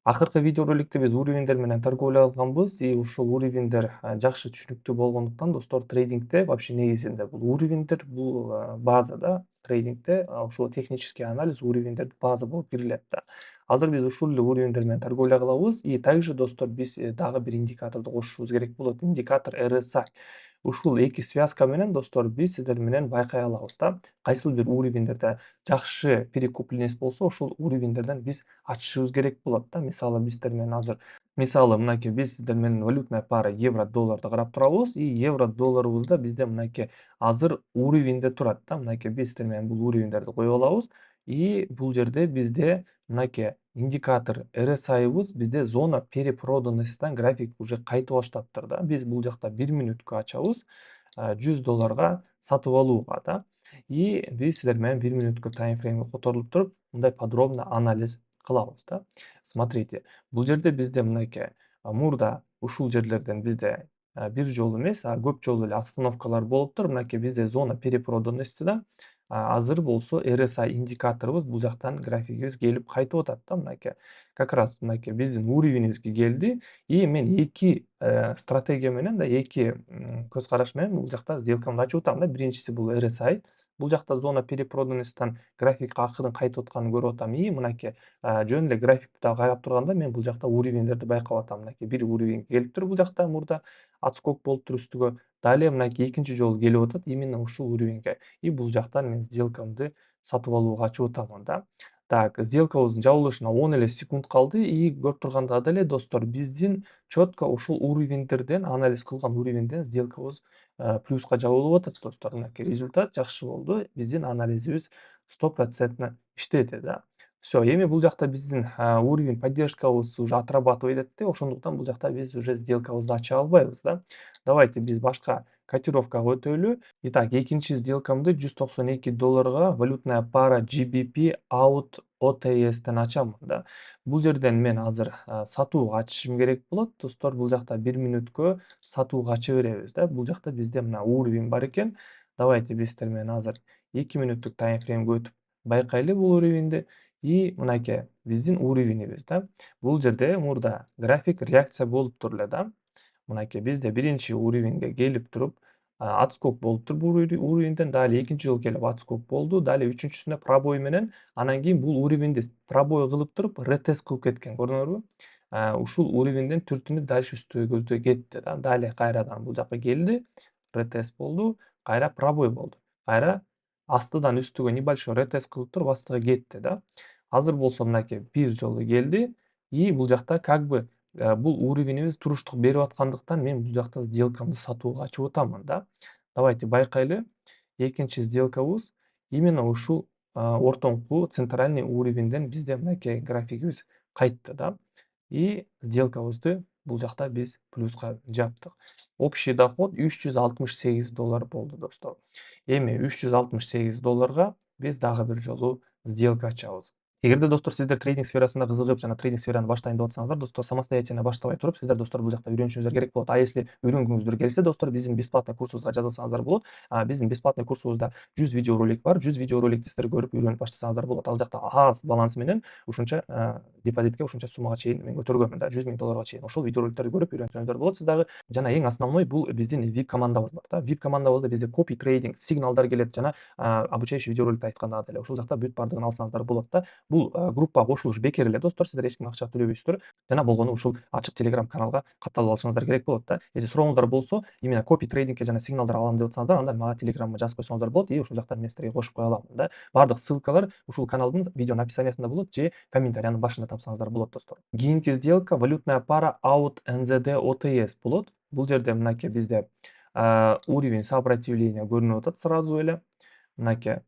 Акыркы видеороликте биз уровеньдер менен торговля кылганбыз и ушул уровеньдер жакшы түшүнүктүү болгондуктан достор трейдингде вообще негизинде бул уровеньдер бул база да. Трейдингде ушул технический анализ уровеньдерди база болуп кирилет да. Азыр биз ушул эле уровеньдер менен торговля кылабыз и также достор биз дагы бир индикаторду кошушубуз керек болот. Индикатор RSI. Ушул эки связка менен достор биз сиздер менен байкай алабыз да. Кайсыл бир уровеньдерде жакшы перекупленность болсо ошол уровеньдерден биз ачышыбыз керек болот да. Мисалы биздер менен азыр мынакей биз сиздер менен валютная пара евро долларды карап турабыз и евро долларыбызда бизде мынакей азыр уровеньде турат да. Мынакей биз сиздер менен бул уровеньдерди коюп алабыз и бул жерде бизде мынакей индикатор RSI'быз бизде зона перепроданностьтан график уже кайтып баштаптыр да. Биз бул жакта 1 мүнөткө ачабыз, $100 сатып алууга да. И биз сиздер менен 1 мүнөткө таймфреймге которулуп туруп, мындай подробно анализ кылабыз да. Смотрите, бул жерде бизде мынакей мурда ушул жерлерден бизде бир жолу эмес, көп жолу эле остановкалар болуптур. Мынакей бизде зона перепроданностьда азыр болсо RSI индикаторубуз бул жактан графигибиз келип кайтып атат да мынакей. Как раз мынакей биздин уровенибизге келди и мен эки стратегия менен да, эки көз караш менен бул жакта сделкамды ачып атам да. Биринчиси бул RSI. Бул жакта зона перепроданностьтан график акырын кайтып атканын көрүп атам и мынакей жөн эле графикти дагы карап турганда мен бул жакта уровеньдерди байкап атам. Мынакей бир уровеньге келиптир бул жакта мурда отскок болуптур үстүгө. Далее мынакей экинчи жолу келип атат именно ушул уровеньге. И бул жактан мен сделкамды сатып алууга ачып атамын да. Так, сделкабыздын жабылышына 10 эле секунд калды и көрүп тургандагыдай эле достор биздин чётко ушул уровеньдерден анализ кылган уровеньден сделкабыз плюска жабылып атат достор. Мынакей результат жакшы болду. Биздин анализибиз 100% иштеп атат да. Всё, эми бул жакта биздин уровень поддержкабыз уже отрабатывать этет да, ошондуктан бул жакта биз уже сделкабызды ача албайбыз да. Давайте биз башка котировкага өтөлү. Итак, экинчи сделкамды $192 валютная пара GBP out OTS'тен ачамын да. Бул жерден мен азыр сатууга ачышым керек болот. Достор, бул жакта 1 мүнөткө сатууга ача беребиз да. Бул жакта бизде мына уровень бар экен. Давайте биз сиздер менен азыр 2 мүнөттүк таймфреймге өтүп байкайлы бул уровеньди и мынакей биздин уровенибиз да. Бул жерде мурда график реакция болуптур эле да. Мынакей бизде биринчи уровеньге келип туруп отскок болуптур бул уровеньден, далее экинчи жолу келип отскок болду, далее үчүнчүсүнө пробой менен анан кийин бул уровеньди пробой кылып туруп ретест кылып кеткен, көрдүңөрбү? Ушул уровеньден түртүнүп дальше үстүгө көздөй кетти да. Далее кайрадан бул жака келди, ретест болду, кайра пробой болду. Кайра астыдан үстүгө небольшой ретест кылып туруп астыга кетти да. Азыр болсо мынакей бир жолу келди и бул жакта как бы бул уровенибиз туруштук берип аткандыктан мен бул жакта сделкамды сатууга ачып атамын да. Давайте байкайлы. Экинчи сделкабыз именно ушул ортоңку центральный уровеньден бизде мынакей графигибиз кайтты да. И сделкабызды бул жакта биз плюска жаптык. Общий доход $368 болду достор. Эми $368 биз дагы бир жолу сделка ачабыз. Эгерде достор сиздер трейдинг сферасына кызыгып жана трейдинг сфераны баштайын деп атсаңыздар, достор, самостоятельно баштабай туруп, сиздер достор бул жакта үйрөнүшүңүздөр керек болот. А если үйрөнгүңүздөр келсе, достор, биздин бесплатный курсубузга жазылсаңыздар болот. Биздин бесплатный курсубузда 100 видеоролик бар. 100 видеороликти сиздер көрүп үйрөнүп баштасаңыздар болот. Ал жакта аз баланс менен ушунча депозитке ушунча суммага чейин мен көтөргөнмүн да, $100,000 чейин. Ошол видеороликтерди көрүп үйрөнсөңүздөр болот. Сиз дагы жана эң основной бул биздин VIP командабыз бар да. VIP командабызда бизде копи трейдинг, сигналдар келет жана обучающий видеороликти айткандагыдай эле ошол жакта бүт баардыгын алсаңыздар болот да. Бул группага кошулуш бекер эле достор, сиздер эч кимге акча төлөбөйсүздөр. Жана болгону ушул ачык Telegram каналга катталып алышыңыздар керек болот да. Если сурооңуздар болсо, именно копи трейдингке жана сигналдар алам деп атсаңыздар, анда мага Telegramга жазып койсоңуздар болот и ошол жактан мен сиздерге кошуп кое аламын да. Бардык ссылкалар ушул каналдын видеонун описаниясында болот же комментариянын башында тапсаңыздар болот достор. Кийинки сделка валютная пара out NZD OTS болот. Бул жерде мынакей бизде уровень сопротивления көрүнүп атат сразу эле. Мынакей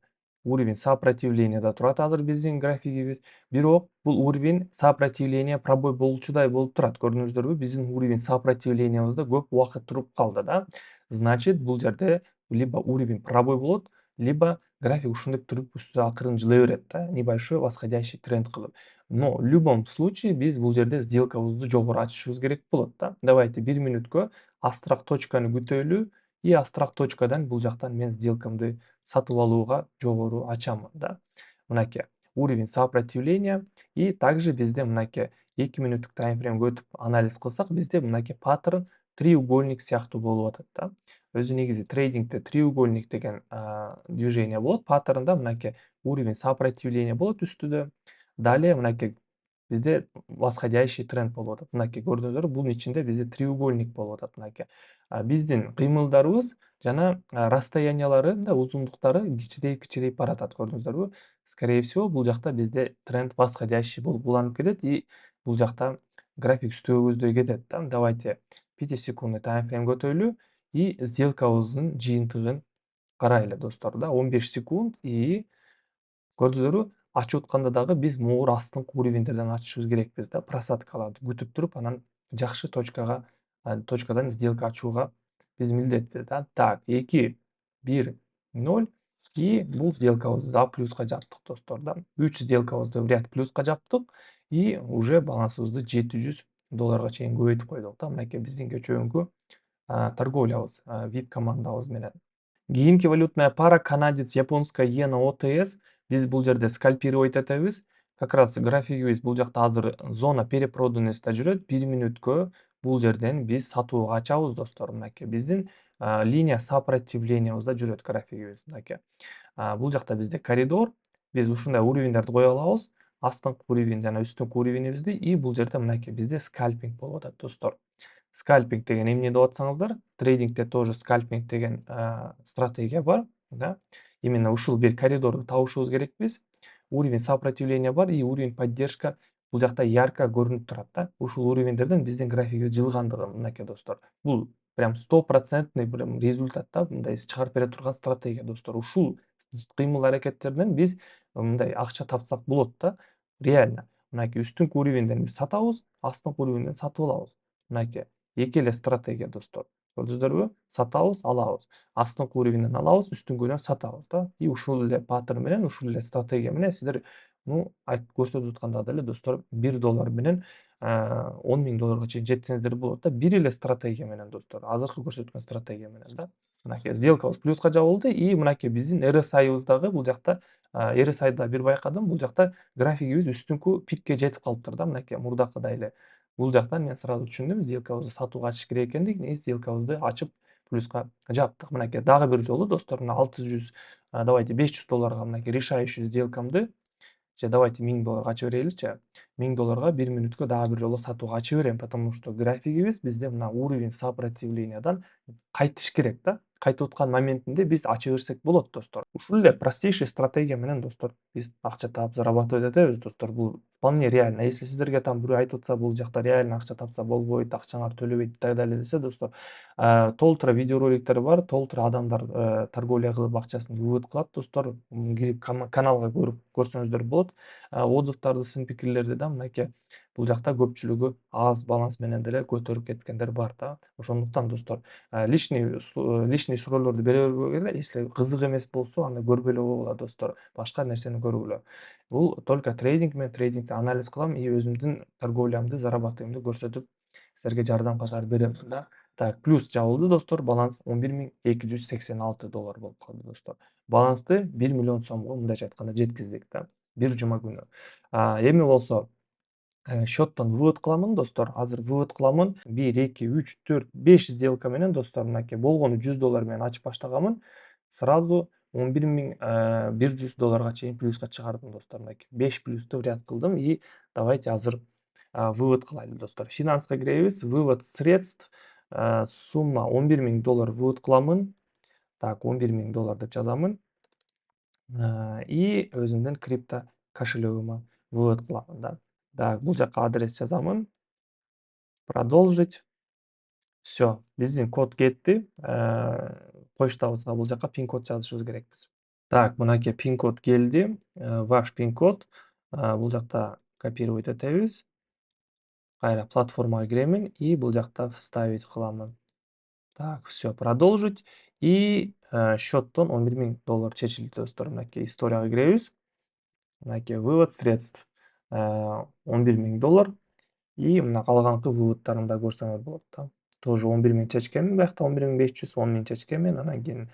уровень сопротивлениеда турат азыр биздин графигибиз. Бирок бул уровень сопротивление пробой болчудай болуп турат. Көрдүңүздөрбү? Биздин уровень сопротивлениябызда көп убакыт туруп калды да. Значит, бул жерде либо уровень пробой болот, либо график ушинтип туруп үстү акырын жылай берет да, небольшой восходящий тренд кылып. Но в любом случае биз бул жерде сделкабызды жогору ачышыбыз керек болот да. Давайте 1 мүнөткө астыраак точканы күтөлү и астыраак точкадан бул жактан мен сделкамды сатып алууга жогору ачамын да. Мынакей уровень сопротивления и также бизде мынакей 2 мүнөттүк таймфреймге өтүп анализ кылсак, бизде мынакей паттерн треугольник сыяктуу болуп атат да. Өзү негизи трейдингде треугольник деген движение болот. Паттернда мынакей уровень сопротивления болот үстүдө. Далее мынакей бизде восходящий тренд болуп атат. Мынакей көрдүңүздөрбү, бунун ичинде бизде треугольник болуп атат мынакей. Биздин кыймылдарыбыз жана расстояниялары да узундуктары кичирейип баратат, көрдүңүздөрбү? Скорее всего, бул жакта бизде тренд восходящий болуп уланып кетет и бул жакта график үстөбүздөй кетет да. Давайте 5 секундный таймфреймге өтөйлү и сделкабыздын жыйынтыгын карайлы достор да. 15 секунд и көрдүңүздөрбү? Ачып атканда дагы биз могур астыңкы уровеньдерден ачышыбыз керекпиз да. Просадкаларды күтүп туруп, анан жакшы точкадан сделка ачууга биз милдетпиз да. Так, 2, 1, 0 и бул сделкабызды да плюска жаптык достор да. 3 сделкабызды в ряд плюска жаптык и уже балансыбызды $700 чейин көбөйтүп койдук да. Мынакей биздин кечөөкү торговлябыз VIP командабыз менен. Кийинки валютная пара канадец японская иена OTS. Биз бул жерде скальпировать этебиз. Как раз графигибиз бул жакта азыр зона перепроданностьта жүрөт. 1 мүнөткө бул жерден биз сатууга ачабыз достор. Мынакей биздин линия сопротивлениябызда жүрөт графигибиз мынакей. Бул жакта бизде коридор. Биз ушундай уровеньдерди кое алабыз. Астыңкы уровень жана үстүнкү уровенибизди и бул жерде мынакей бизде скальпинг болуп атат достор. Скальпинг деген эмне деп атсаңыздар, трейдингде тоже скальпинг деген стратегия бар, да. Именно ушул бир коридорду табышыбыз керек биз. Уровень сопротивления бар и уровень поддержка бул жакта ярко көрүнүп турат да. Ушул уровеньдерден биздин графигибиз жылгандыгы мынакей достор. Бул прям 100% прям результат да, мындай чыгарып бере турган стратегия достор. Ушул кыймыл аракеттерден биз мындай акча тапсак болот да. Реально. Мынакей үстүнкү уровеньден биз сатабыз, астыңкы уровеньден сатып алабыз. Мынакей эки эле стратегия достор. Көрдүңүздөрбү? Сатабыз, алабыз. Астыңкы уровеньден алабыз, үстүнкүдөн сатабыз да. И ушул эле паттерн менен, ушул эле стратегия менен сиздер айтып көрсөтүп аткандай деле достор, $1 менен $10.000 чейин жетсеңиздер болот да. Бир эле стратегия менен достор. Азыркы көрсөткөн стратегия менен да. Мынакей сделкабыз плюска жабылды и мынакей биздин RSI'ыбыз дагы бул жакта RSI'да бир байкадым, бул жакта графигибиз үстүнкү пикке жетип калыптыр да. Мынакей мурдакыдай эле. Бул жактан мен сразу түшүндүм, сделкабызды сатууга ачыш керек экендигин, и сделкабызды ачып плюска жаптык. Мынакей дагы бир жолу достор, мына 600, давайте $500 мынакей решающий сделкамды же давайте $1000 ача береличи. $1000 1 мүнөткө дагы бир жолу сатууга ача берем, потому что графигибиз бизде мына уровень сопротивлениядан кайтыш керек да. Кайтып аткан моментинде биз ача берсек болот достор. Ушул эле простейший стратегия менен достор биз акча таап зарабатывать этебиз достор. Бул вполне реально. Если сиздерге там бирөө айтып атса, бул жакта реально акча тапса болбойт, акчаңар төлөбөйт и так далее десе достор, толтура видеороликтер бар, толтура адамдар торговля кылып акчасын вывод кылат достор. Кирип каналга көрүп көрсөңүздөр болот. Отзывдарды, сын пикирлерди да мынакей бул жакта көпчүлүгү аз баланс менен деле көтөрүп кеткендер бар да. Ошондуктан достор, лишний суроолорду бере бербегиле. Если кызык эмес болсо, анда көрбөй эле койгула достор. Башка нерсени көргүлө. Бул только трейдинг, мен трейдингди анализ кылам и өзүмдүн торговлямды, зарабатываемды көрсөтүп силерге жардам катары берем да. Так, плюс жабылды достор, баланс $11.286 болуп калды достор. Балансты 1 миллион сомго мындайча айтканда жеткиздик да. Бир жума күнү. Эми болсо счеттон вывод кыламын достор. Азыр вывод кыламын. 1, 2, 3, 4, 5 сделка менен достор, мынакей болгону $100 менен ачып баштаганмын. Сразу $11.100 чейин плюска чыгардым достор. Мынакей 5 плюсту в ряд кылдым и давайте азыр вывод кылайлы достор. Финанска киребиз. Вывод средств. Сумма $11.000 вывод кыламын. Так, $11.000 деп жазамын. И өзүмдүн крипто кошелегиме вывод кыламын да. Так, бул жака адрес жазамын. Продолжить. Всё, биздин код кетти. Почтабызга бул жака пин-код жазышыбыз керекпиз. Так, мынакей пин-код келди. Ваш пин-код. Бул жакта копировать этебиз. Кайра платформага киремин и бул жакта вставить кыламын. Так, всё, продолжить. И счеттон $11.000 чечилди достор. Мынакей историяга киребиз. Мынакей вывод средств. $11.000. И мына калганкы выводтарымды да көрсөңөр болот да. Тоже 11 миң чечкенмин, биякта 11.500, 10 миң чечкенмин, анан кийин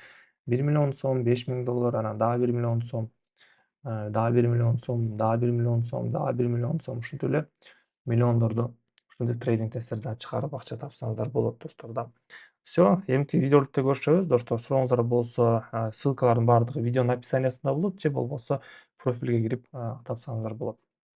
1 миллион сом, $5.000, анан дагы 1 миллион сом, дагы 1 миллион сом, дагы 1 миллион сом, дагы 1 миллион сом, ушинтип эле миллиондорду ушинтип трейдинг тесттерден чыгарып акча тапсаңыздар болот достор да. Все, эмки видеороликте көрүшөбүз достор. Сурооңуздар болсо, ссылкалардын баардыгы видеонун описаниясында болот же болбосо профилге кирип тапсаңыздар болот.